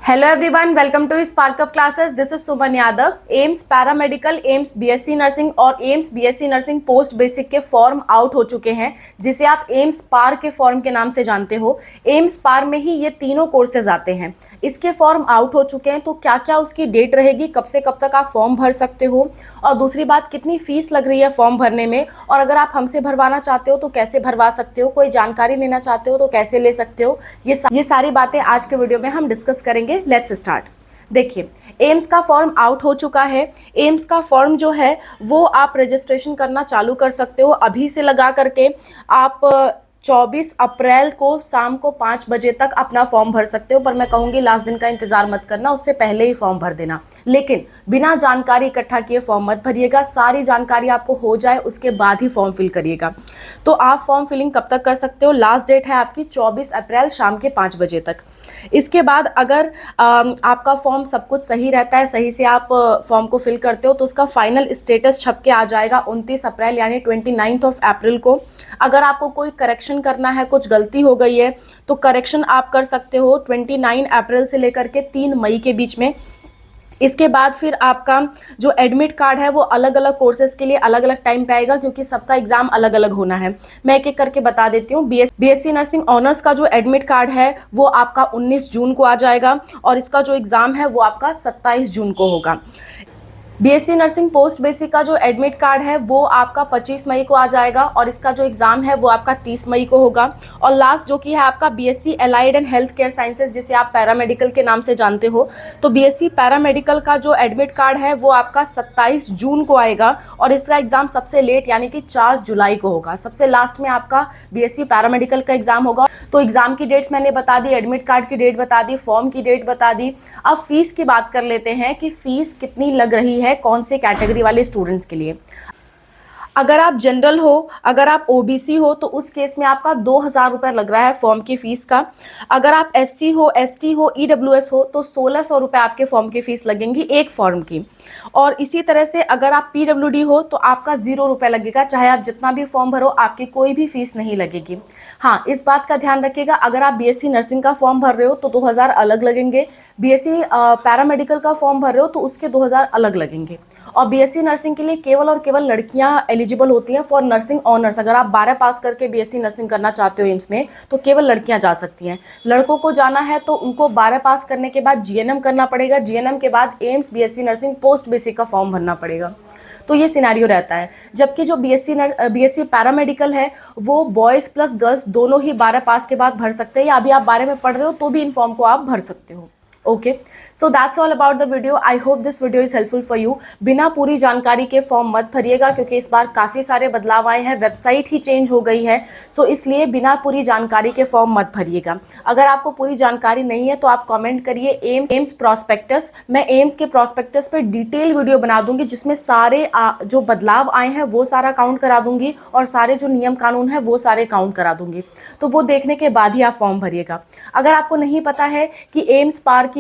Hello everyone, welcome to spark up classes. This is Suman Yadav. AIIMS paramedical, AIIMS BSc nursing और AIIMS BSc nursing post basic के form out हो चुके हैं, जिसे आप एम्स पार के फॉर्म के नाम से जानते हो। एम्स पार में ही ये तीनों कोर्सेज आते हैं। इसके फॉर्म आउट हो चुके हैं, तो क्या क्या उसकी डेट रहेगी, कब से कब तक आप फॉर्म भर सकते हो, और दूसरी बात कितनी फीस लग रही है फॉर्म भरने में, और अगर आप हमसे भरवाना चाहते हो तो कैसे भरवा सकते हो, कोई जानकारी लेना चाहते हो तो कैसे ले सकते हो, ये सारी बातें आज के वीडियो में हम डिस्कस करेंगे। Let's start. देखिए, एम्स का फॉर्म आउट हो चुका है। एम्स का फॉर्म जो है वो आप रजिस्ट्रेशन करना चालू कर सकते हो अभी से लगा करके। आप 24 अप्रैल को शाम को 5 बजे तक अपना फॉर्म भर सकते हो, पर मैं कहूँगी लास्ट दिन का इंतजार मत करना, उससे पहले ही फॉर्म भर देना। लेकिन बिना जानकारी इकट्ठा किए फॉर्म मत भरिएगा। सारी जानकारी आपको हो जाए उसके बाद ही फॉर्म फिल करिएगा। तो आप फॉर्म फिलिंग कब तक कर सकते हो? लास्ट डेट है आपकी 24 अप्रैल शाम के 5 बजे तक। इसके बाद अगर आपका फॉर्म सब कुछ सही रहता है, सही से आप फॉर्म को फिल करते हो, तो उसका फाइनल स्टेटस छप के आ जाएगा 29 अप्रैल यानी 29 अप्रैल को। अगर आपको कोई करेक्शन करना है, कुछ गलती हो गई है, तो करेक्शन आप कर सकते हो 29 अप्रैल से लेकर के 3 मई के बीच में। इसके बाद फिर आपका जो एडमिट कार्ड है वो अलग अलग कोर्सेज के लिए अलग अलग टाइम पे आएगा, क्योंकि सबका एग्जाम अलग अलग होना है। मैं एक एक करके बता देती हूँ। बीएससी नर्सिंग ऑनर्स का जो एडमिट कार्ड है वो आपका 19 जून को आ जाएगा, और इसका जो एग्जाम है वो आपका 27 जून को होगा। बीएससी नर्सिंग पोस्ट बेसिक का जो एडमिट कार्ड है वो आपका 25 मई को आ जाएगा, और इसका जो एग्जाम है वो आपका 30 मई को होगा। और लास्ट जो कि है आपका BSc allied and health care sciences, जिसे आप पैरामेडिकल के नाम से जानते हो, तो बीएससी पैरामेडिकल का जो एडमिट कार्ड है वो आपका 27 जून को आएगा, और इसका एग्जाम सबसे लेट यानी कि 4 जुलाई को होगा। सबसे लास्ट में आपका बीएससी पैरामेडिकल का एग्जाम होगा। तो एग्जाम की डेट्स मैंने बता दी, एडमिट कार्ड की डेट बता दी, फॉर्म की डेट बता दी। अब फीस की बात कर लेते हैं कि फीस कितनी लग रही है कौन से कैटेगरी वाले स्टूडेंट्स के लिए। अगर आप जनरल हो, अगर आप ओबीसी हो, तो उस केस में आपका 2000 रुपये लग रहा है फॉर्म की फीस का। अगर आप एससी हो, एसटी हो, ईडब्ल्यूएस हो, तो 1600 रुपये आपके फॉर्म की फीस लगेंगी एक फॉर्म की। और इसी तरह से अगर आप पीडब्ल्यूडी हो तो आपका 0 रुपये लगेगा। चाहे आप जितना भी फॉर्म भरो, आपकी कोई भी फीस नहीं लगेगी। हाँ, इस बात का ध्यान रखिएगा, अगर आप बीएससी नर्सिंग का फॉर्म भर रहे हो तो 2000 अलग लगेंगे। बीएससी पैरामेडिकल का फॉर्म भर रहे हो तो उसके 2000 अलग लगेंगे। और बीएससी नर्सिंग के लिए केवल और केवल लड़कियां एलिजिबल होती हैं फॉर नर्सिंग ऑनर्स। अगर आप 12 पास करके बीएससी नर्सिंग करना चाहते हो एम्स में, तो केवल लड़कियां जा सकती हैं। लड़कों को जाना है तो उनको 12 पास करने के बाद जीएनएम करना पड़ेगा। जीएनएम के बाद AIIMS BSc nursing post basic का फॉर्म भरना पड़ेगा। तो ये सिनेरियो रहता है। जबकि जो बीएससी पैरामेडिकल है वो बॉयज़ प्लस गर्ल्स दोनों ही 12 पास के बाद भर सकते हैं, या अभी आप 12 में पढ़ रहे हो तो भी इन फॉर्म को आप भर सकते हो। Okay, so that's all about the video. I hope this video is helpful for you. बिना पूरी जानकारी के फॉर्म मत भरिएगा, क्योंकि इस बार काफ़ी सारे बदलाव आए हैं, वेबसाइट ही चेंज हो गई है। सो इसलिए बिना पूरी जानकारी के फॉर्म मत भरिएगा। अगर आपको पूरी जानकारी नहीं है तो आप कमेंट करिए एम्स प्रॉस्पेक्टस। मैं एम्स के प्रॉस्पेक्टस पे डिटेल वीडियो बना दूंगी, जिसमें सारे जो बदलाव आए हैं वो सारा काउंट करा दूंगी, और सारे जो नियम कानून है वो सारे काउंट करा दूंगी। तो वो देखने के बाद ही आप फॉर्म भरिएगा। अगर आपको नहीं पता है कि एम्स पार की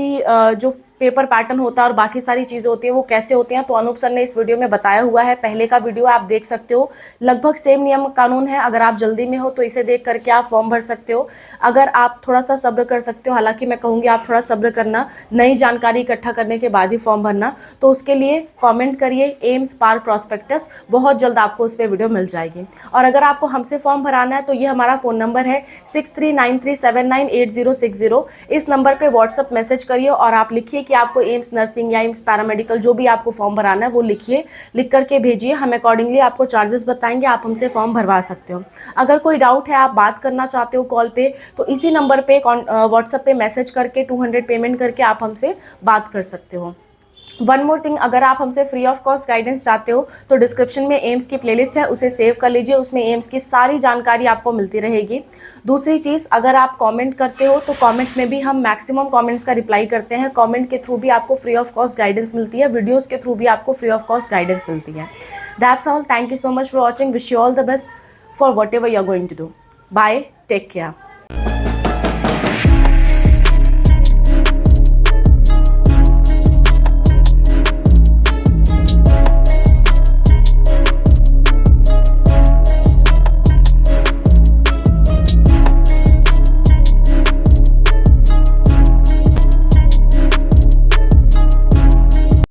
जो पेपर पैटर्न होता है और बाकी सारी चीज़ें होती हैं वो कैसे होती हैं, तो अनूप सर ने इस वीडियो में बताया हुआ है। पहले का वीडियो आप देख सकते हो, लगभग सेम नियम कानून है। अगर आप जल्दी में हो तो इसे देख करके आप फॉर्म भर सकते हो। अगर आप थोड़ा सा सब्र कर सकते हो, हालांकि मैं कहूँगी आप थोड़ा सब्र करना, नई जानकारी इकट्ठा करने के बाद ही फॉर्म भरना, तो उसके लिए कॉमेंट करिए एम्स पार प्रॉस्पेक्टस। बहुत जल्द आपको उस पर वीडियो मिल जाएगी। और अगर आपको हमसे फॉर्म भराना है तो ये हमारा फ़ोन नंबर है 6393798060। इस नंबर पर व्हाट्सअप मैसेज करिए और आप लिखिए कि आपको एम्स नर्सिंग या एम्स पैरामेडिकल जो भी आपको फॉर्म भराना है वो लिखिए, लिख करके भेजिए। हम अकॉर्डिंगली आपको चार्जेस बताएंगे, आप हमसे फॉर्म भरवा सकते हो। अगर कोई डाउट है, आप बात करना चाहते हो कॉल पे, तो इसी नंबर पे व्हाट्सएप पे मैसेज करके 200 पेमेंट करके आप हमसे बात कर सकते हो। वन मोर थिंग, अगर आप हमसे फ्री ऑफ कॉस्ट गाइडेंस चाहते हो तो डिस्क्रिप्शन में एम्स की प्लेलिस्ट है, उसे सेव कर लीजिए। उसमें एम्स की सारी जानकारी आपको मिलती रहेगी। दूसरी चीज़, अगर आप कमेंट करते हो तो कमेंट में भी हम मैक्सिमम कमेंट्स का रिप्लाई करते हैं। कमेंट के थ्रू भी आपको फ्री ऑफ कॉस्ट गाइडेंस मिलती है, वीडियोज़ के थ्रू भी आपको फ्री ऑफ कॉस्ट गाइडेंस मिलती है। That's all, thank you so much for watching. Wish you all the best for whatever you are going to do. Bye, take care.